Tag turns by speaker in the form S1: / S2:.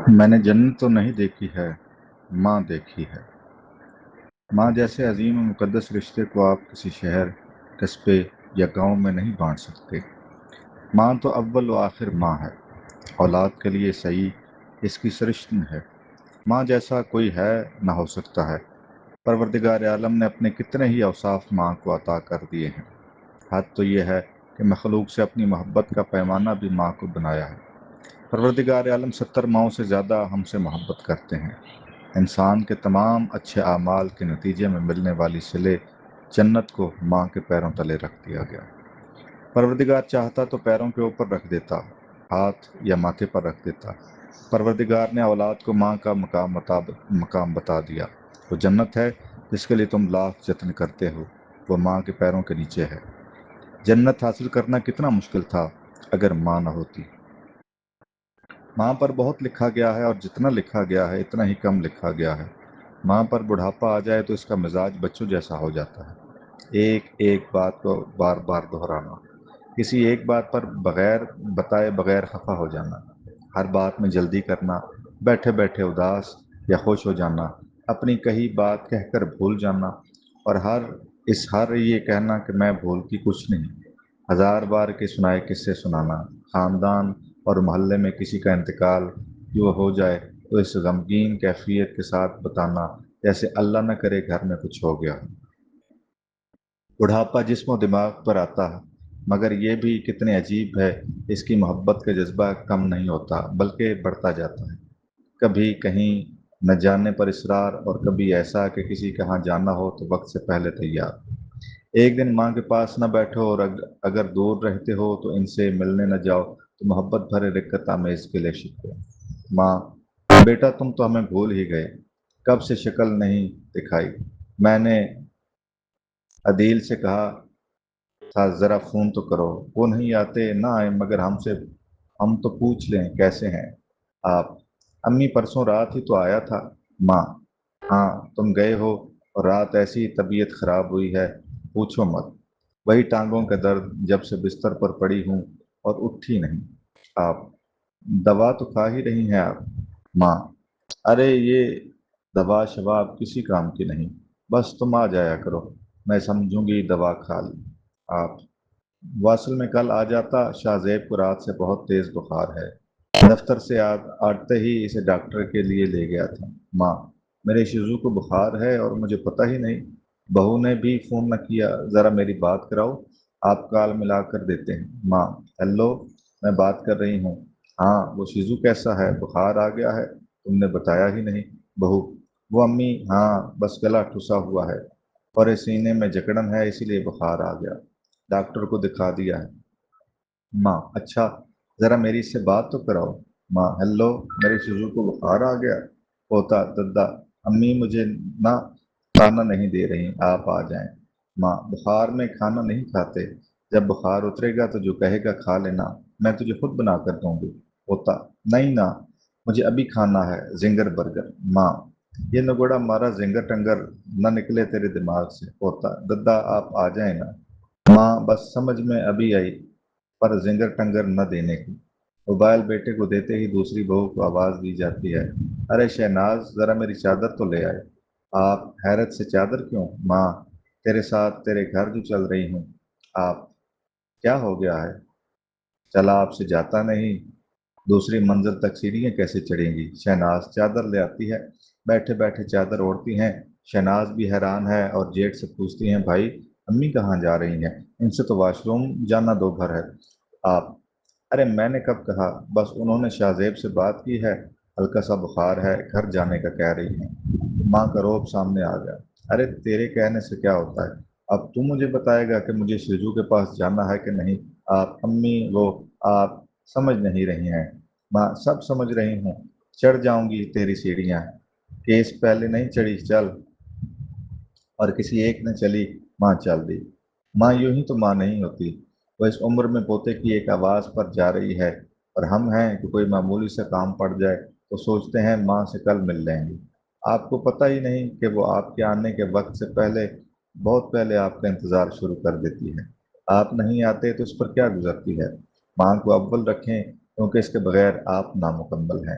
S1: میں نے جنت تو نہیں دیکھی ہے، ماں دیکھی ہے۔ ماں جیسے عظیم و مقدس رشتے کو آپ کسی شہر، قصبے یا گاؤں میں نہیں بانٹ سکتے۔ ماں تو اول و آخر ماں ہے، اولاد کے لیے صحیح اس کی سرشت ہے۔ ماں جیسا کوئی ہے نہ ہو سکتا ہے۔ پروردگار عالم نے اپنے کتنے ہی اوصاف ماں کو عطا کر دیے ہیں۔ حد تو یہ ہے کہ مخلوق سے اپنی محبت کا پیمانہ بھی ماں کو بنایا ہے۔ پروردگار عالم 70 ماؤں سے زیادہ ہم سے محبت کرتے ہیں۔ انسان کے تمام اچھے اعمال کے نتیجے میں ملنے والی صلے جنت کو ماں کے پیروں تلے رکھ دیا گیا۔ پروردگار چاہتا تو پیروں کے اوپر رکھ دیتا، ہاتھ یا ماتھے پر رکھ دیتا۔ پروردگار نے اولاد کو ماں کا مقام بتا دیا۔ وہ جنت ہے جس کے لیے تم لاکھ جتن کرتے ہو، وہ ماں کے پیروں کے نیچے ہے۔ جنت حاصل کرنا کتنا مشکل تھا اگر ماں نہ ہوتی۔ ماں پر بہت لکھا گیا ہے اور جتنا لکھا گیا ہے اتنا ہی کم لکھا گیا ہے۔ ماں پر بڑھاپا آ جائے تو اس کا مزاج بچوں جیسا ہو جاتا ہے۔ ایک ایک بات کو بار بار دہرانا، کسی ایک بات پر بغیر بتائے بغیر خفا ہو جانا، ہر بات میں جلدی کرنا، بیٹھے بیٹھے اداس یا خوش ہو جانا، اپنی کہی بات کہہ کر بھول جانا، اور ہر یہ کہنا کہ میں بھولتی کچھ نہیں، ہزار بار کے سنائے قصے سنانا، خاندان اور محلے میں کسی کا انتقال جو ہو جائے تو اس غمگین کیفیت کے ساتھ بتانا جیسے اللہ نہ کرے گھر میں کچھ ہو گیا۔ بڑھاپا جسم و دماغ پر آتا ہے، مگر یہ بھی کتنے عجیب ہے، اس کی محبت کا جذبہ کم نہیں ہوتا بلکہ بڑھتا جاتا ہے۔ کبھی کہیں نہ جانے پر اصرار، اور کبھی ایسا کہ کسی کے ہاں جانا ہو تو وقت سے پہلے تیار۔ ایک دن ماں کے پاس نہ بیٹھو اور اگر دور رہتے ہو تو ان سے ملنے نہ جاؤ تو محبت بھرے رکت آمیز گلے شکوے۔ ماں: بیٹا تم تو ہمیں بھول ہی گئے، کب سے شکل نہیں دکھائی۔ میں نے عدیل سے کہا تھا ذرا فون تو کرو، وہ نہیں آتے نہ آئے مگر ہم تو پوچھ لیں کیسے ہیں آپ۔ امی پرسوں رات ہی تو آیا تھا۔ ماں: ہاں تم گئے ہو اور رات ایسی طبیعت خراب ہوئی ہے، پوچھو مت، وہی ٹانگوں کا درد جب سے بستر پر پڑی ہوں اور اٹھی نہیں۔ آپ: دوا تو کھا ہی رہی ہیں آپ؟ ماں: ارے یہ دوا شباب کسی کام کی نہیں، بس تم آ جایا کرو، میں سمجھوں گی دوا کھا لی۔ آپ: واصل میں کل آ جاتا، شاہ زیب کو رات سے بہت تیز بخار ہے، دفتر سے آتے ہی اسے ڈاکٹر کے لیے لے گیا تھا۔ ماں: میرے شیزو کو بخار ہے اور مجھے پتہ ہی نہیں، بہو نے بھی فون نہ کیا، ذرا میری بات کراؤ، آپ کال ملا کر دیتے ہیں۔ ماں: ہیلو، میں بات کر رہی ہوں۔ ہاں وہ شیزو کیسا ہے، بخار آ گیا ہے؟ تم نے بتایا ہی نہیں۔ بہو: وہ امی ہاں بس گلا ٹھسا ہوا ہے اور اس سینے میں جکڑن ہے اسی لیے بخار آ گیا، ڈاکٹر کو دکھا دیا ہے۔ ماں: اچھا، ذرا میری اس سے بات تو کراؤ۔ ماں: ہیلو، میرے شیزو کو بخار آ گیا؟ پوتا: ددا امی مجھے نہ کھانا نہیں دے رہی، آپ آ جائیں۔ ماں: بخار میں کھانا نہیں کھاتے، جب بخار اترے گا تو جو کہے گا کھا لینا، میں تجھے خود بنا کر دوں گی۔ پوتا: نہیں نا، مجھے ابھی کھانا ہے زنگر برگر۔ ماں: یہ نگوڑا مارا زنگر ٹنگر نہ نکلے تیرے دماغ سے۔ پوتا: ددا آپ آ جائیں نا۔ ماں: بس سمجھ میں ابھی آئی، پر زنگر ٹنگر نہ دینے کی۔ موبائل بیٹے کو دیتے ہی دوسری بہو کو آواز دی جاتی ہے: ارے شہناز ذرا میری چادر تو لے آئے۔ آپ حیرت سے: چادر کیوں؟ ماں: تیرے ساتھ تیرے گھر جو چل رہی ہوں۔ آپ: کیا ہو گیا ہے؟ چلا آپ سے جاتا نہیں، دوسری منزل تک سیڑھیاں کیسے چڑھیں گی؟ شہناز چادر لے آتی ہے، بیٹھے بیٹھے چادر اوڑھتی ہیں۔ شہناز بھی حیران ہے اور جیٹ سے پوچھتی ہیں: بھائی امی کہاں جا رہی ہیں؟ ان سے تو واش روم جانا دو گھر ہے۔ آپ: ارے میں نے کب کہا، بس انہوں نے شاہ زیب سے بات کی ہے، ہلکا سا بخار ہے، گھر جانے کا کہہ رہی ہیں۔ ماں کا روب سامنے آ گیا: ارے تیرے کہنے سے کیا ہوتا ہے، اب تو مجھے بتائے گا کہ مجھے شیزو کے پاس جانا ہے کہ نہیں۔ آپ: امی وہ آپ سمجھ نہیں رہی ہیں۔ ماں: سب سمجھ رہی ہوں، چڑھ جاؤں گی تیری سیڑھیاں، کیس پہلے نہیں چڑھی چل، اور کسی ایک نے چلی، ماں چل دی۔ ماں یوں ہی تو ماں نہیں ہوتی، وہ اس عمر میں پوتے کی ایک آواز پر جا رہی ہے، اور ہم ہیں کہ کوئی معمولی سے کام پڑ جائے تو سوچتے ہیں ماں سے کل مل لیں گے۔ آپ کو پتہ ہی نہیں کہ وہ آپ کے آنے کے وقت سے پہلے، بہت پہلے آپ کا انتظار شروع کر دیتی ہے۔ آپ نہیں آتے تو اس پر کیا گزرتی ہے۔ ماں کو اول رکھیں کیونکہ اس کے بغیر آپ نامکمل ہیں۔